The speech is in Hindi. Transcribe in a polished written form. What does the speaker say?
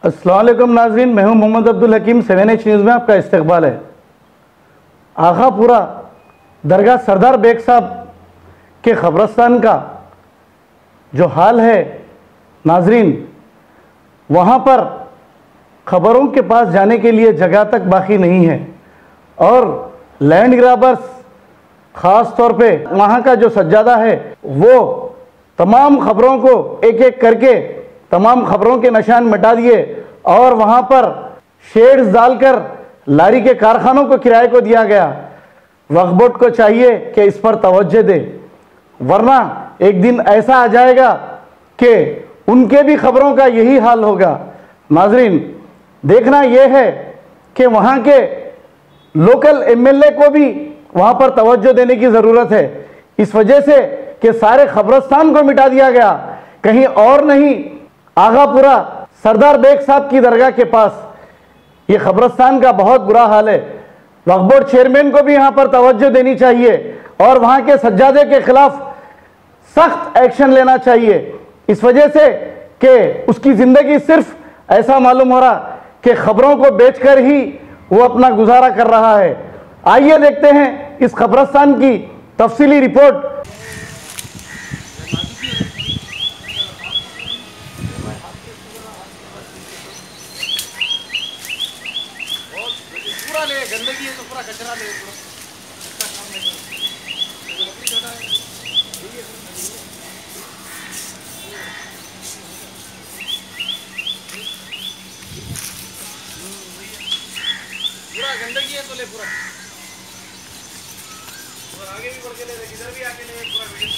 अस्सलाम वालेकुम नाज़रीन, मैं हूं मोहम्मद अब्दुल हकीम। 7H न्यूज़ में आपका इस्तकबाल है। आगापुरा दरगाह सरदार बेग साहब के ख़बरस्तान का जो हाल है नाज़रीन, वहाँ पर ख़बरों के पास जाने के लिए जगह तक बाकी नहीं है और लैंड ग्राबर्स ख़ास तौर पे वहाँ का जो सज्जादा है वो तमाम ख़बरों को एक एक करके तमाम खबरों के निशान मिटा दिए और वहां पर शेड्स डालकर लारी के कारखानों को किराए को दिया गया। वक्फ बोर्ड को चाहिए कि इस पर तवज्जो दे, वरना एक दिन ऐसा आ जाएगा कि उनके भी खबरों का यही हाल होगा। नाजरीन, देखना यह है कि वहां के लोकल एमएलए को भी वहां पर तवज्जो देने की ज़रूरत है, इस वजह से कि सारे खबरस्तान को मिटा दिया गया, कहीं और नहीं आगापुरा सरदार बेग साहब की दरगाह के पास ये खबरस्तान का बहुत बुरा हाल है। वक्फ बोर्ड चेयरमैन को भी यहां पर तवज्जो देनी चाहिए और वहां के सज्जादे के खिलाफ सख्त एक्शन लेना चाहिए, इस वजह से कि उसकी जिंदगी सिर्फ ऐसा मालूम हो रहा कि खबरों को बेचकर ही वो अपना गुजारा कर रहा है। आइए देखते हैं इस खबरस्तान की तफसीली रिपोर्ट। गंदगी है तो पूरा कचरा ले पूरा गंदगी है तो ले पूरा और आगे भी बढ़ के ले, इधर भी आके ले पूरा वीडियो।